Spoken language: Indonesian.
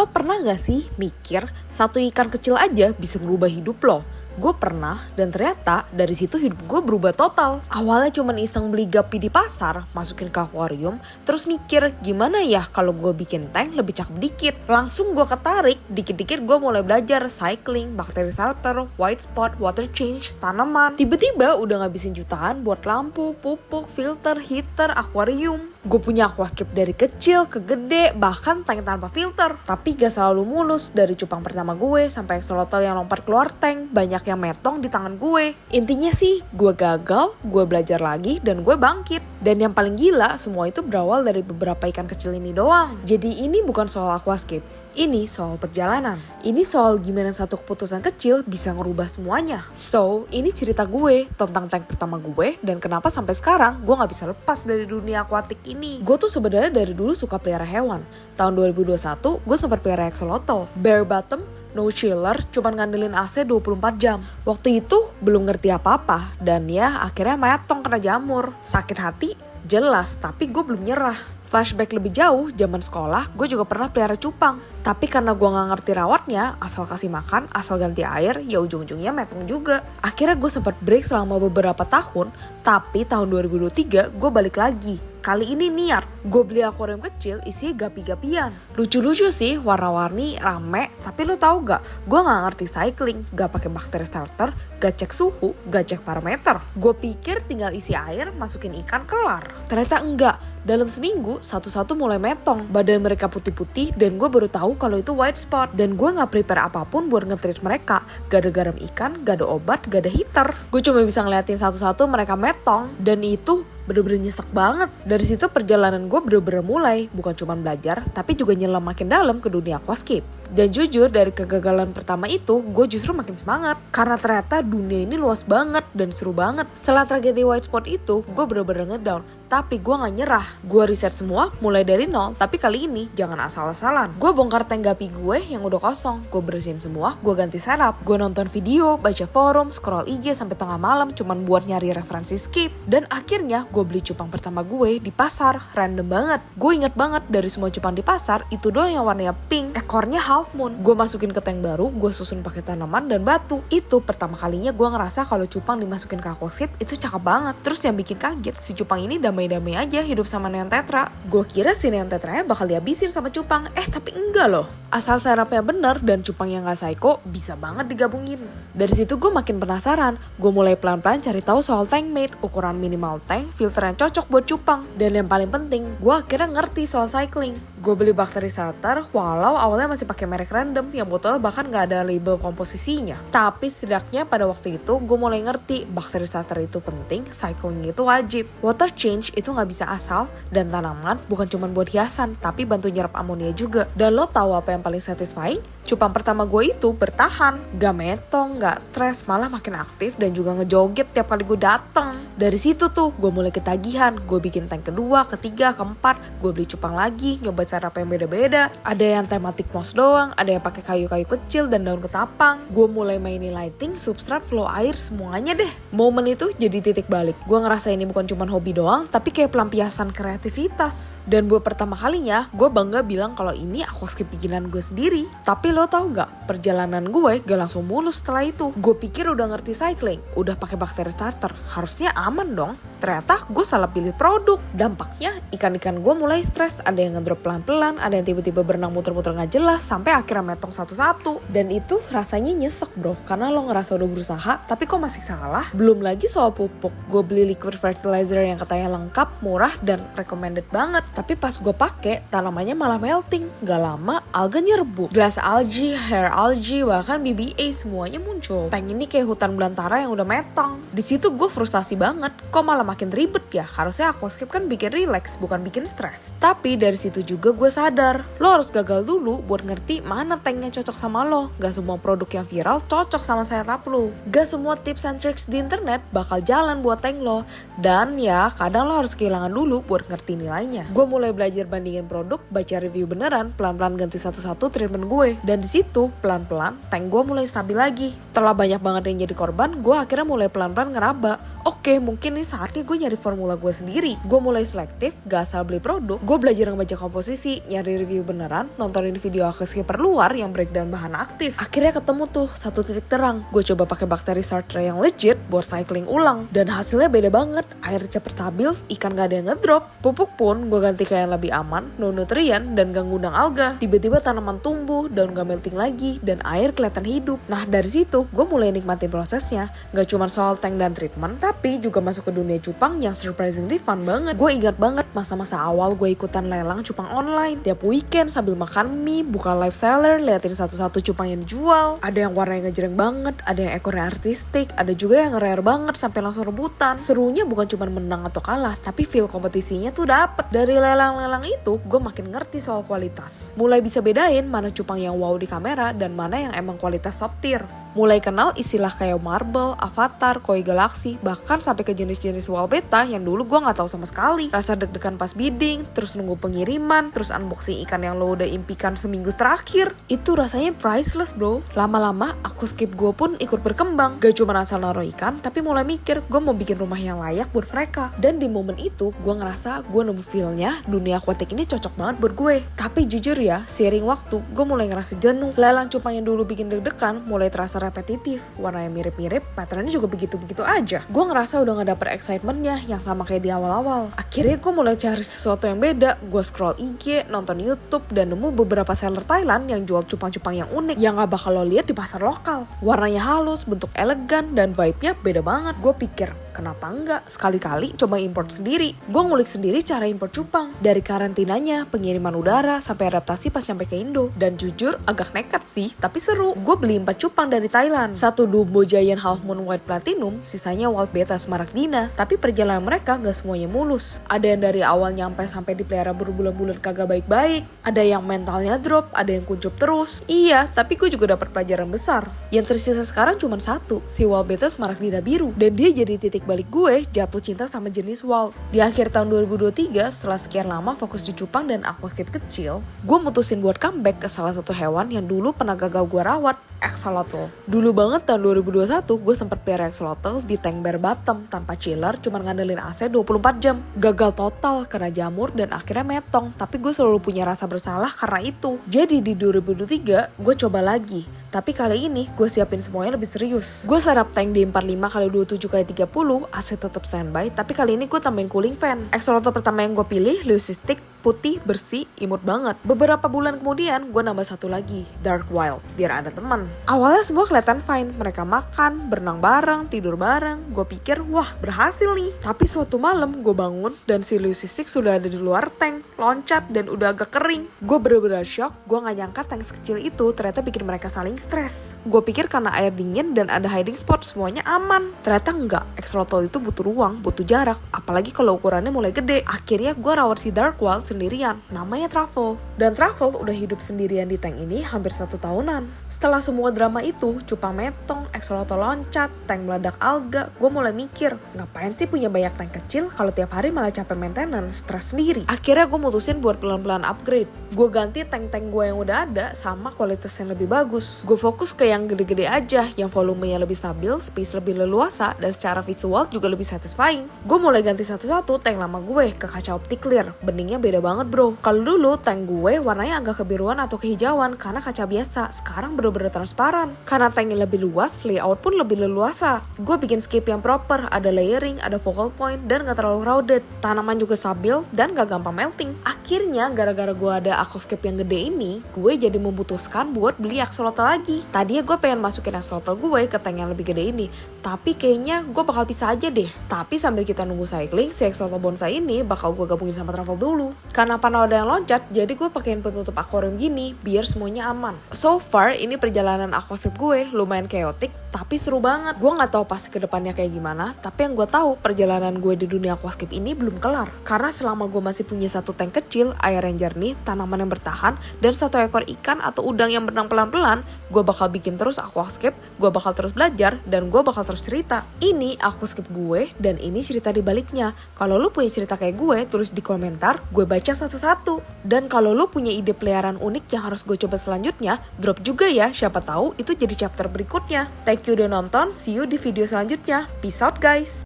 Lo pernah gak sih mikir satu ikan kecil aja bisa merubah hidup lo? Gue pernah, dan ternyata dari situ hidup gue berubah total. Awalnya cuman iseng beli guppy di pasar, masukin ke akuarium, terus mikir gimana ya kalau gue bikin tank lebih cakep dikit. Langsung gue ketarik, dikit-dikit gue mulai belajar cycling, bakteri starter, white spot, water change, tanaman. Tiba-tiba udah ngabisin jutaan buat lampu, pupuk, filter, heater, akuarium. Gue punya aquascape dari kecil ke gede, bahkan tank tanpa filter. Tapi gak selalu mulus, dari cupang pertama gue sampai axolotl yang lompat keluar tank, banyak yang metong di tangan gue. Intinya sih, gue gagal, gue belajar lagi, dan gue bangkit. Dan yang paling gila, semua itu berawal dari beberapa ikan kecil ini doang. Jadi ini bukan soal aquascape, ini soal perjalanan. Ini soal gimana satu keputusan kecil bisa ngerubah semuanya. So, ini cerita gue tentang tank pertama gue dan kenapa sampai sekarang gue gak bisa lepas dari dunia akuatik ini. Gue tuh sebenarnya dari dulu suka pelihara hewan. Tahun 2021 gue sempat pelihara axolotl, bare bottom, no chiller, cuman ngandelin AC 24 jam. Waktu itu belum ngerti apa-apa dan ya akhirnya metong kena jamur. Sakit hati? Jelas, tapi gue belum nyerah. Flashback lebih jauh, zaman sekolah gue juga pernah pelihara cupang. Tapi karena gue gak ngerti rawatnya, asal kasih makan, asal ganti air, ya ujung-ujungnya metong juga. Akhirnya gue sempat break selama beberapa tahun, tapi tahun 2023 gue balik lagi. Kali ini niat, gue beli akuarium kecil isinya gapi-gapian. Lucu-lucu sih, warna-warni, rame, tapi lo tau gak? Gue gak ngerti cycling, gak pakai bakteri starter, gak cek suhu, gak cek parameter. Gue pikir tinggal isi air, masukin ikan, kelar. Ternyata enggak, dalam seminggu satu-satu mulai metong. Badan mereka putih-putih dan gue baru tahu kalau itu white spot. Dan gue gak prepare apapun buat nge-treat mereka. Gak ada garam ikan, gak ada obat, gak ada heater. Gue cuma bisa ngeliatin satu-satu mereka metong, dan itu bener-bener nyesek banget. Dari situ perjalanan gue bener-bener mulai, bukan cuma belajar, tapi juga nyelam makin dalam ke dunia aquascape. Dan jujur dari kegagalan pertama itu, gue justru makin semangat. Karena ternyata dunia ini luas banget dan seru banget. Setelah tragedi white spot itu, gue bener-bener ngedown. Tapi gue gak nyerah. Gue riset semua, mulai dari nol. Tapi kali ini jangan asal-asalan. Gue bongkar tank gapi gue yang udah kosong. Gue bersihin semua, gue ganti setup. Gue nonton video, baca forum, scroll IG sampai tengah malam cuman buat nyari referensi skip. Dan akhirnya gue beli cupang pertama gue di pasar. Random banget. Gue inget banget dari semua cupang di pasar, itu doang yang warnanya pink, ekornya half moon. Gue masukin ke tank baru, gue susun pakai tanaman dan batu. Itu pertama kalinya gue ngerasa kalau cupang dimasukin ke aquascape itu cakep banget. Terus yang bikin kaget, si cupang ini damai-damai aja hidup sama neon tetra. Gue kira si neon tetranya bakal dihabisin sama cupang, tapi enggak loh. Asal serapnya bener dan cupang yang gak psycho bisa banget digabungin. Dari situ gue makin penasaran. Gue mulai pelan-pelan cari tahu soal tank mate, ukuran minimal tank, filter yang cocok buat cupang. Dan yang paling penting, gue akhirnya ngerti soal cycling. Gue beli bakteri starter walau awalnya masih pakai merek random yang botolnya bahkan gak ada label komposisinya. Tapi setidaknya pada waktu itu gue mulai ngerti bakteri starter itu penting, cycling itu wajib. Water change itu gak bisa asal, dan tanaman bukan cuma buat hiasan tapi bantu nyerap amonia juga. Dan lo tahu apa yang paling satisfying? Cupang pertama gue itu bertahan, gak metong, gak stres, malah makin aktif dan juga ngejoget tiap kali gue dateng. Dari situ tuh gue mulai ketagihan. Gue bikin tank kedua, ketiga, keempat. Gue beli cupang lagi, nyoba cara yang beda-beda. Ada yang tematik moss doang, ada yang pakai kayu-kayu kecil dan daun ketapang. Gue mulai mainin lighting, substrat, flow air, semuanya deh. Momen itu jadi titik balik. Gue ngerasa ini bukan cuma hobi doang, tapi kayak pelampiasan kreativitas. Dan buat pertama kalinya, gue bangga bilang kalau ini aquascape bikinan gue sendiri. Tapi lo tau gak, perjalanan gue gak langsung mulus setelah itu. Gue pikir udah ngerti cycling, udah pakai bakteri starter, harusnya aman dong. Ternyata gue salah pilih produk. Dampaknya ikan-ikan gue mulai stres. Ada yang ngedrop pelan-pelan, ada yang tiba-tiba berenang muter-muter gak jelas, sampai akhirnya metong satu-satu. Dan itu rasanya nyesek bro, karena lo ngerasa udah berusaha tapi kok masih salah. Belum lagi soal pupuk, gue beli liquid fertilizer yang katanya lengkap, murah, dan recommended banget. Tapi pas gue pakai, tanamannya malah melting. Gak lama alga nyerbu, glass algae, hair algae, bahkan BBA semuanya muncul. Tank ini kayak hutan belantara yang udah metong. Di situ gue frustasi banget, kok malah makin ribet ya. Harusnya aquascape kan bikin relax, bukan bikin stres. Tapi dari situ juga gue sadar, lo harus gagal dulu buat ngerti mana tanknya cocok sama lo. Gak semua produk yang viral cocok sama setup lo. Gak semua tips and tricks di internet bakal jalan buat tank lo. Dan ya kadang lo harus kehilangan dulu buat ngerti nilainya. Gue mulai belajar bandingin produk, baca review beneran, pelan-pelan ganti satu-satu treatment gue. Dan di situ pelan-pelan tank gue mulai stabil lagi. Setelah banyak banget yang jadi korban, gue akhirnya mulai pelan-pelan ngeraba. Oke, mungkin ini saatnya gue nyari formula gue sendiri. Gue mulai selektif, gak asal beli produk. Gue belajar ngebaca komposisi, nyari review beneran, nontonin video aquascaper luar yang breakdown bahan aktif. Akhirnya ketemu tuh satu titik terang. Gue coba pakai bakteri starter yang legit buat cycling ulang. Dan hasilnya beda banget. Air cepet stabil, ikan gak ada yang ngedrop. Pupuk pun gue ganti ke yang lebih aman, no nutrien, dan gak ngundang alga. Tiba-tiba tanaman tumbuh, daun gak melting lagi, dan air kelihatan hidup. Nah dari situ gue mulai nikmatin prosesnya. Gak cuma soal tank dan treatment, tapi juga masuk ke dunia cupang yang surprisingly fun banget. Gue ingat banget masa-masa awal gue ikutan lelang cupang online. Tiap weekend sambil makan mie, buka live seller, liatin satu-satu cupang yang dijual. Ada yang warnanya ngejreng banget, ada yang ekornya artistik, ada juga yang rare banget sampai langsung rebutan. Serunya bukan cuma menang atau kalah, tapi feel kompetisinya tuh dapet. Dari lelang-lelang itu, gue makin ngerti soal kualitas. Mulai bisa bedain mana cupang yang wow di kamera dan mana yang emang kualitas top tier. Mulai kenal istilah kayak marble, avatar, koi galaksi, bahkan sampai ke jenis-jenis wall beta yang dulu gue gak tahu sama sekali. Rasa deg-degan pas bidding, terus nunggu pengiriman, terus unboxing ikan yang lo udah impikan seminggu terakhir. Itu rasanya priceless bro. Lama-lama aquascape gue pun ikut berkembang. Gak cuma asal naruh ikan, tapi mulai mikir gue mau bikin rumah yang layak buat mereka. Dan di momen itu gue ngerasa gue nemu feel-nya dunia aquatic ini cocok banget buat gue. Tapi jujur ya, seiring waktu gue mulai ngerasa jenuh. Lelang cupang yang dulu bikin deg-degan mulai terasa repetitif, warnanya mirip-mirip, patternnya juga begitu-begitu aja. Gue ngerasa udah gak dapet excitementnya yang sama kayak di awal-awal. Akhirnya gue mulai cari sesuatu yang beda. Gue scroll IG, nonton YouTube, dan nemu beberapa seller Thailand yang jual cupang-cupang yang unik yang gak bakal lo lihat di pasar lokal. Warnanya halus, bentuk elegan, dan vibe-nya beda banget. Gue pikir, kenapa enggak sekali-kali coba import sendiri. Gue ngulik sendiri cara import cupang. Dari karantinanya, pengiriman udara, sampai adaptasi pas nyampe ke Indo. Dan jujur agak nekat sih, tapi seru. Gue beli 4 cupang dari Thailand. Satu Dumbo Giant Half Moon White Platinum, sisanya Wild Beta Smaragdina. Tapi perjalanan mereka gak semuanya mulus. Ada yang dari awal nyampe sampai dipelihara berbulan-bulan kagak baik-baik. Ada yang mentalnya drop, ada yang kuncup terus. Iya, tapi gue juga dapat pelajaran besar. Yang tersisa sekarang cuma satu, si Wild Beta Smaragdina biru. Dan dia jadi titik balik gue jatuh cinta sama jenis wild. Di akhir tahun 2023, setelah sekian lama fokus di cupang dan aquascape kecil, gue mutusin buat comeback ke salah satu hewan yang dulu pernah gagal gue rawat, axolotl. Dulu banget tahun 2021 gue sempet pelihara axolotl di tank bare bottom tanpa chiller, cuma ngandelin AC 24 jam. Gagal total karena jamur dan akhirnya metong, tapi gue selalu punya rasa bersalah karena itu. Jadi di 2023 gue coba lagi, tapi kali ini gue siapin semuanya lebih serius. Gue serap tank di 45x27x30, AC tetap standby, tapi kali ini gue tambahin cooling fan. Axolotl pertama yang gue pilih leucistic, putih, bersih, imut banget. Beberapa bulan kemudian gue nambah satu lagi, dark wild, biar ada teman. Awalnya semua kelihatan fine, mereka makan, berenang bareng, tidur bareng. Gue pikir wah berhasil nih. Tapi suatu malam gue bangun dan si leucistic sudah ada di luar tank, loncat dan udah agak kering. Gue bener-bener shock, gue gak nyangka tank sekecil itu ternyata bikin mereka saling stres. Gue pikir karena air dingin dan ada hiding spot semuanya aman. Ternyata enggak, axolotl itu butuh ruang, butuh jarak, apalagi kalau ukurannya mulai gede. Akhirnya gue rawat si dark wild sendirian, namanya Truffle. Dan Truffle udah hidup sendirian di tank ini hampir 1 tahunan. Setelah semua drama itu, cupang metong, axolotl loncat, tank meledak alga, gue mulai mikir, ngapain sih punya banyak tank kecil kalau tiap hari malah capek maintenance, stres sendiri. Akhirnya gue mutusin buat pelan-pelan upgrade. Gue ganti tank-tank gue yang udah ada sama kualitas yang lebih bagus. Gue fokus ke yang gede-gede aja, yang volumenya lebih stabil, space lebih leluasa, dan secara visual juga lebih satisfying. Gue mulai ganti satu-satu tank lama gue ke kaca optik clear, beningnya beda banget bro. Kalau dulu tank gue warnanya agak kebiruan atau kehijauan karena kaca biasa. Sekarang bener-bener transparan. Karena tanknya lebih luas, layout pun lebih leluasa. Gue bikin scape yang proper, ada layering, ada focal point, dan gak terlalu crowded. Tanaman juga stabil dan gak gampang melting. Akhirnya gara-gara gue ada aquascape yang gede ini, gue jadi memutuskan buat beli axolotl lagi. Tadinya gue pengen masukin axolotl gue ke tank yang lebih gede ini, tapi kayaknya gue bakal pisah aja deh. Tapi sambil kita nunggu cycling, si axolotl bonsai ini bakal gue gabungin sama Truffle dulu. Karena panah ada yang loncat, jadi gue pakein penutup akuarium gini biar semuanya aman. So far, ini perjalanan aquascape gue lumayan chaotic, tapi seru banget. Gue nggak tahu pasti kedepannya kayak gimana, tapi yang gue tahu perjalanan gue di dunia aquascape ini belum kelar. Karena selama gue masih punya satu tank kecil, air yang jernih, tanaman yang bertahan, dan satu ekor ikan atau udang yang berenang pelan-pelan, gue bakal bikin terus aquascape, gue bakal terus belajar, dan gue bakal terus cerita. Ini aquascape gue, dan ini cerita di baliknya. Kalau lu punya cerita kayak gue, tulis di komentar, gue baca satu-satu. Dan kalau lu punya ide peliharaan unik yang harus gue coba selanjutnya, drop juga ya, siapa tahu itu jadi chapter berikutnya. Thank you udah nonton, see you di video selanjutnya. Peace out guys.